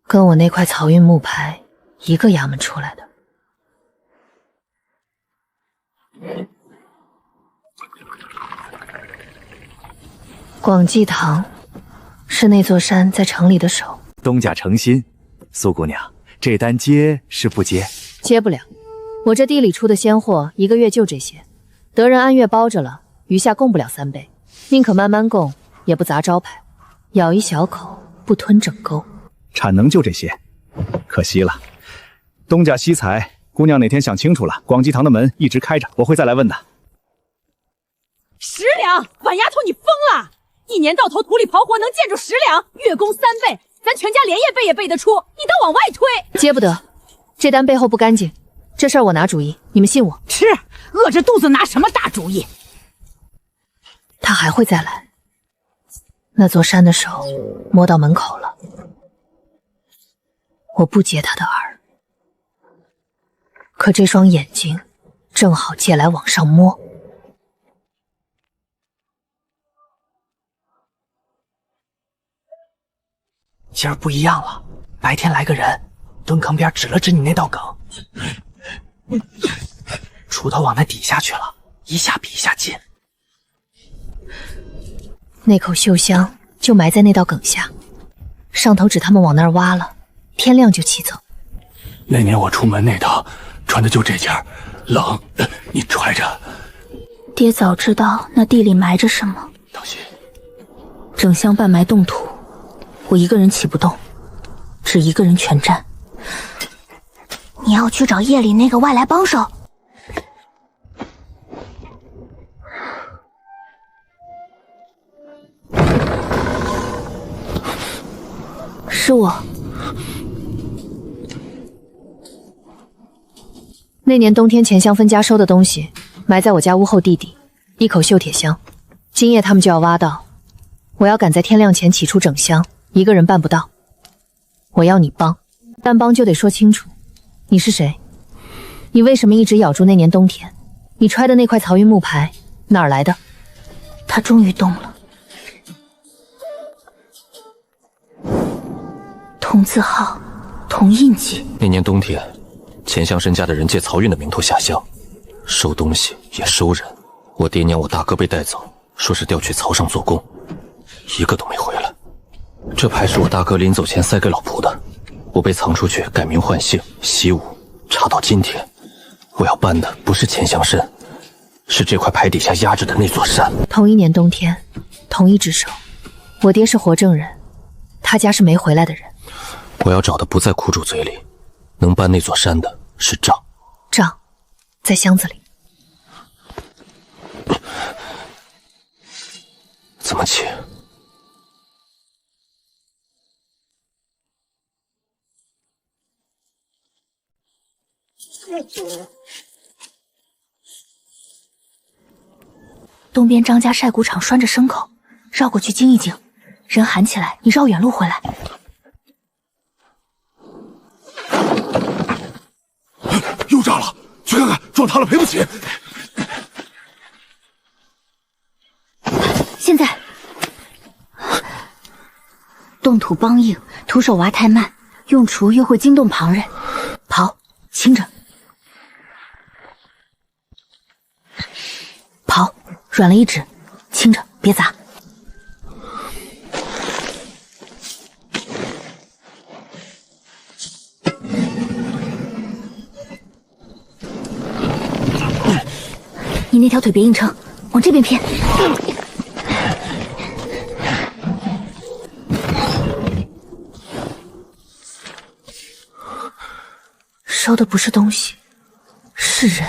跟我那块漕运木牌一个衙门出来的。广济堂是那座山在城里的首。东家诚心，苏姑娘，这单接是不接？接不了，我这地里出的鲜货1个月就这些，德人按月包着了，余下供不了3倍，宁可慢慢供，也不砸招牌，咬一小口，不吞整钩。产能就这些，可惜了。东家惜财，姑娘哪天想清楚了，广济堂的门一直开着，我会再来问的。10两，婉丫头你疯了！一年到头土里刨活能见着10两，月供3倍，咱全家连夜背也背得出，你倒往外推。接不得，这单背后不干净，这事儿我拿主意，你们信我。吃，饿着肚子拿什么大主意？他还会再来。那座山的手摸到门口了，我不接他的饵，可这双眼睛正好借来往上摸。今儿不一样了，白天来个人，蹲坑边指了指你那道梗，锄头往那底下去了，一下比一下近。那口嗅香就埋在那道梗下，上头指他们往那儿挖了，天亮就起走。那年我出门那趟穿的就这件，冷，你揣着。爹早知道那地里埋着什么，当心，整箱半埋冻土，我一个人起不动，只一个人全占。你要去找夜里那个外来帮手。是我。那年冬天钱香分家收的东西，埋在我家屋后地底，一口锈铁箱。今夜他们就要挖到，我要赶在天亮前起出整箱，一个人办不到。我要你帮，但帮就得说清楚，你是谁？你为什么一直咬住那年冬天？你揣的那块漕运木牌哪儿来的？他终于动了。同字号，同印记。那年冬天，钱香申家的人借漕运的名头下乡，收东西也收人。我爹娘我大哥被带走，说是调去漕上做工，一个都没回来。这牌是我大哥临走前塞给老仆的，我被藏出去改名换姓习武，查到今天。我要办的不是钱香申，是这块牌底下压着的那座山。同一年冬天，同一只手，我爹是活证人，他家是没回来的人。我要找的不在苦主嘴里，能搬那座山的是账。账在箱子里。怎么起？东边张家晒谷场拴着牲口，绕过去惊一惊，人喊起来，你绕远路回来。又炸了，去看看，撞塌了赔不起。现在冻土梆硬，徒手挖太慢，用锄又会惊动旁人。刨，轻着。刨，软了一指，轻着，别砸。那条腿别硬撑，往这边偏。收的不是东西，是人。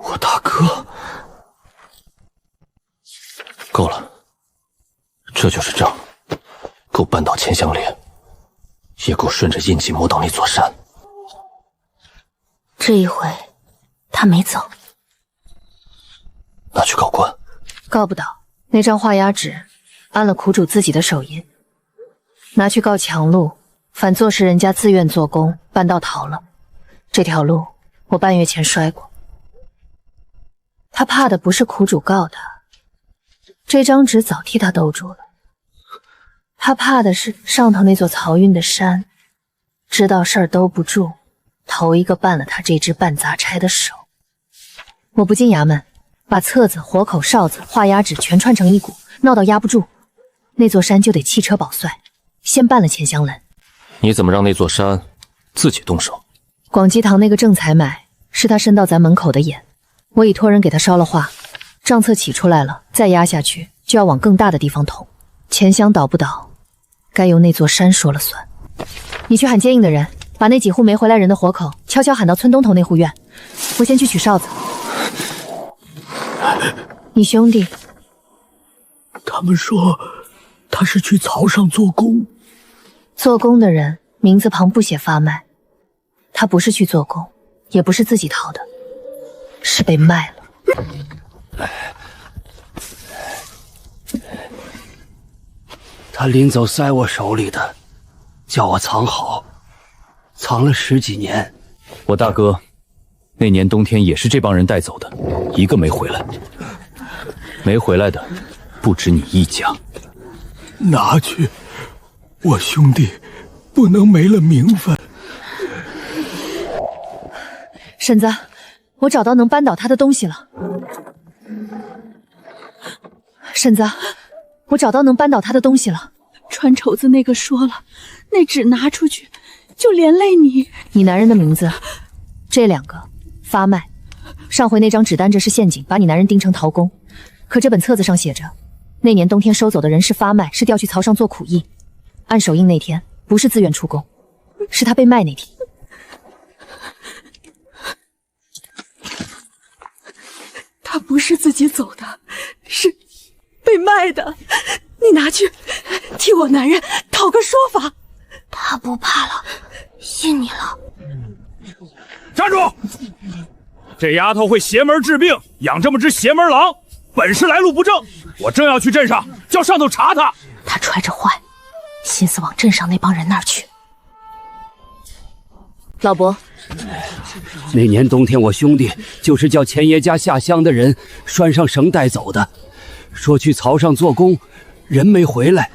我大哥，够了，这就是账，够扳倒钱香莲，也够顺着印记摸到那座山。这一回，他没走。拿去告官，告不倒。那张画押纸安了苦主自己的手印，拿去告强路，反坐是人家自愿做工，半道逃了。这条路我半月前摔过。他怕的不是苦主告他，这张纸早替他兜住了。他怕的是上头那座漕运的山，知道事儿兜不住，头一个办了他这只办杂差的手。我不进衙门，把册子、活口、哨子、画押纸全串成一股，闹到压不住，那座山就得弃车保帅，先办了钱香兰。你怎么让那座山自己动手？广济堂那个郑才买是他伸到咱门口的眼，我已托人给他烧了画，账册起出来了，再压下去就要往更大的地方捅。钱香倒不倒，该由那座山说了算。你去喊接应的人，把那几户没回来人的活口悄悄喊到村东头那户院，我先去取哨子。你兄弟，他们说他是去曹上做工。做工的人名字旁不写发卖，他不是去做工，也不是自己逃的，是被卖了。他临走塞我手里的，叫我藏好，藏了10几年。我大哥那年冬天也是这帮人带走的，一个没回来。没回来的不止你一家。拿去，我兄弟不能没了名分。婶子，我找到能扳倒他的东西了。婶子，我找到能扳倒他的东西了。川绸子那个说了，那纸拿出去就连累你。你男人的名字，这2个发卖。上回那张纸单这是陷阱，把你男人盯成陶工。可这本册子上写着，那年冬天收走的人是发卖，是调去曹上做苦役。按手印那天不是自愿出宫，是他被卖那天。他不是自己走的，是被卖的。你拿去替我男人讨个说法。他不怕了，信你了。站住！这丫头会邪门治病，养这么只邪门狼，本事来路不正。我正要去镇上，叫上头查他。他揣着坏，心思往镇上那帮人那儿去。老伯，那年冬天我兄弟就是叫钱爷家下乡的人拴上绳带走的，说去曹上做工，人没回来。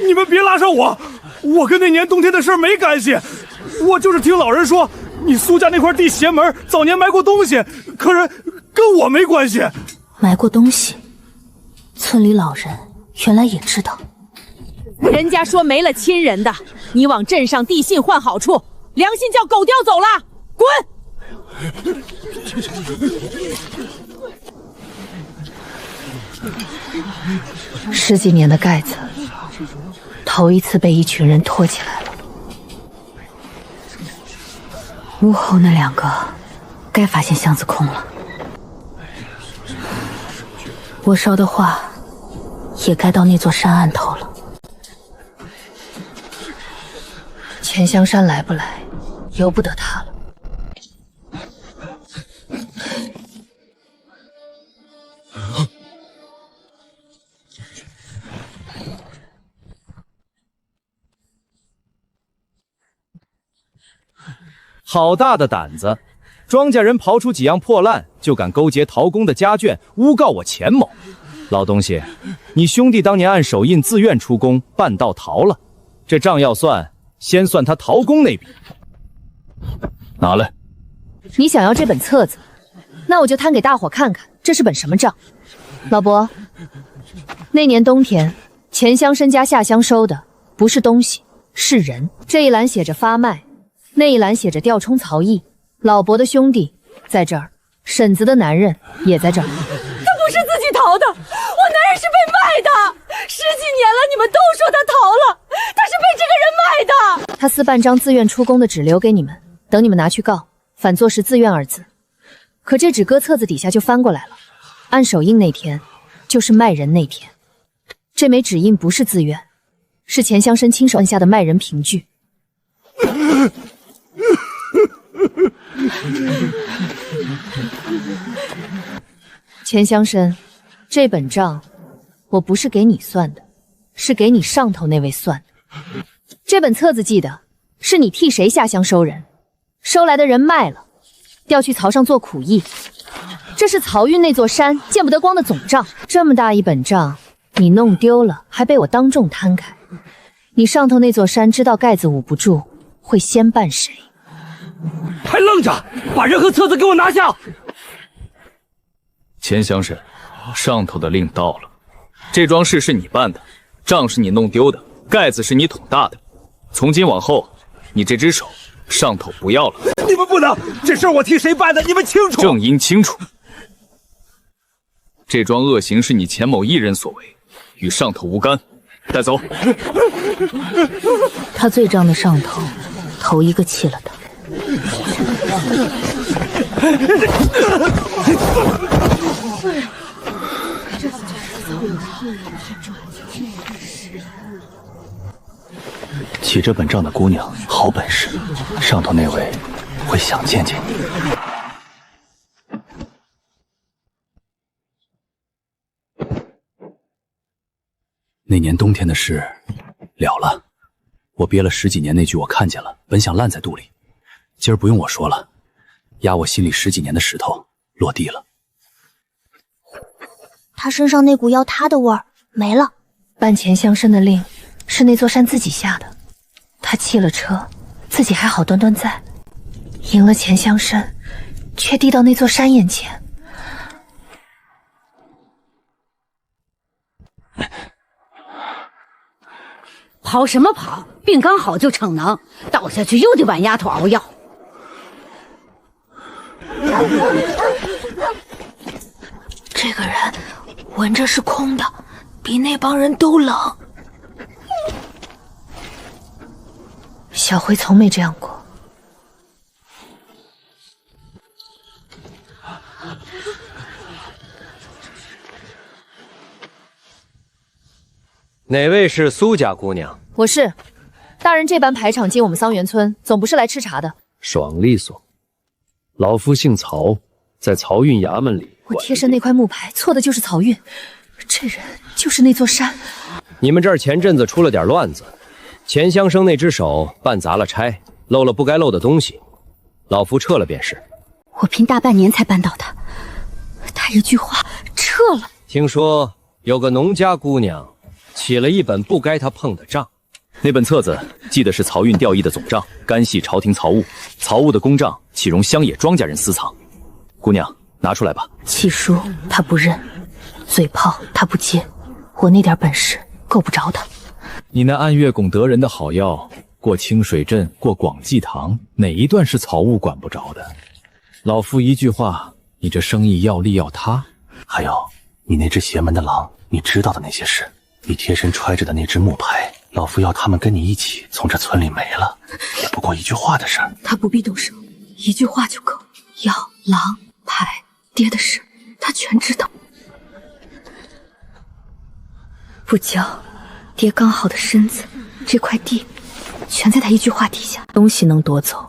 你们别拉上我，我跟那年冬天的事没干系。我就是听老人说，你苏家那块地邪门，早年埋过东西，可是跟我没关系。埋过东西，村里老人原来也知道。人家说没了亲人的，你往镇上递信换好处，良心叫狗叼走了，滚！10几年的盖子，头一次被一群人拖起来了。屋后那2个，该发现箱子空了。我烧的画，也该到那座山岸头了。钱香山来不来，由不得他了。好大的胆子！庄稼人刨出几样破烂，就敢勾结陶工的家眷，诬告我钱某。老东西，你兄弟当年按手印自愿出宫，半道逃了，这账要算，先算他陶工那笔。拿来。你想要这本册子，那我就摊给大伙看看，这是本什么账。老伯，那年冬天，钱乡绅家下乡收的不是东西，是人。这一栏写着发卖，那一栏写着调充曹毅。老伯的兄弟在这儿，婶子的男人也在这儿。他不是自己逃的，我男人是被卖的。10几年了，你们都说他逃了，他是被这个人卖的。他私办张自愿出宫的纸留给你们，等你们拿去告，反作是自愿二字。可这纸搁册子底下就翻过来了，按手印那天就是卖人那天。这枚纸印不是自愿，是钱乡绅亲手按下的卖人凭据。钱乡绅，这本账我不是给你算的，是给你上头那位算的。这本册子记的是你替谁下乡收人，收来的人卖了，调去曹上做苦役。这是漕运那座山见不得光的总账，这么大一本账，你弄丢了，还被我当众摊开。你上头那座山知道盖子捂不住，会先办谁？还愣着，把人和册子给我拿下！钱乡绅，上头的令到了，这桩事是你办的，账是你弄丢的，盖子是你捅大的。从今往后，你这只手上头不要了。你们不能，这事我替谁办的？你们清楚。正因清楚，这桩恶行是你钱某一人所为，与上头无干，带走。他罪状的上头，头一个弃了他。起这本账的姑娘好本事，上头那位会想见见你。那年冬天的事了了，我憋了10几年那句我看见了，本想烂在肚里，今儿不用我说了，压我心里10几年的石头落地了。他身上那股要他的味儿没了。办钱乡绅的令是那座山自己下的，他弃了车，自己还好端端在，赢了钱乡绅，却递到那座山眼前。跑什么跑？病刚好就逞能，倒下去又得碗丫头熬药。这个人闻着是空的，比那帮人都冷。小辉从没这样过。哪位是苏家姑娘？我是。大人这般排场进我们桑园村，总不是来吃茶的。爽利索。老夫姓曹，在漕运衙门里。我贴身那块木牌错的就是漕运，这人就是那座山。你们这儿前阵子出了点乱子，钱乡生那只手办砸了差，漏了不该漏的东西，老夫撤了便是。我拼大半年才扳倒他，他一句话撤了。听说有个农家姑娘起了一本不该他碰的账，那本册子记的是漕运调役的总账，干系朝廷漕务，漕务的公账岂容乡野庄稼人私藏？姑娘，拿出来吧。契书他不认，嘴炮他不接，我那点本事够不着他。你那按月拱得人的好药，过清水镇，过广济堂，哪一段是漕务管不着的？老夫一句话，你这生意要利要他。还有你那只邪门的狼，你知道的那些事，你贴身揣着的那只木牌，老夫要他们跟你一起从这村里没了，也不过一句话的事儿。他不必动手，一句话就够。药、狼、牌、爹的事，他全知道。不交，爹刚好的身子，这块地，全在他一句话底下。东西能夺走，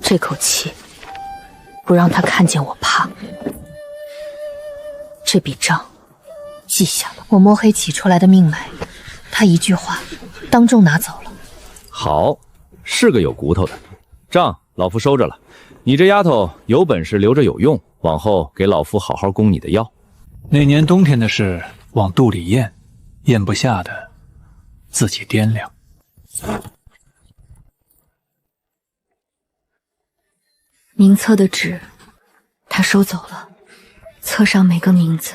这口气不让他看见我怕。这笔账记下了。我摸黑起出来的命脉，他一句话当众拿走了。好，是个有骨头的账，老夫收着了。你这丫头有本事留着有用，往后给老夫好好供你的药。那年冬天的事往肚里咽，咽不下的自己掂量。名册的纸，他收走了，册上每个名字，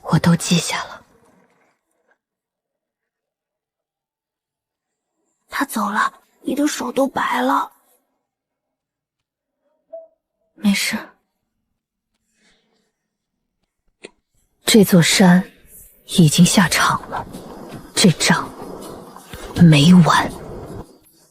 我都记下了。他走了，你的手都白了。没事。这座山已经下场了，这仗没完。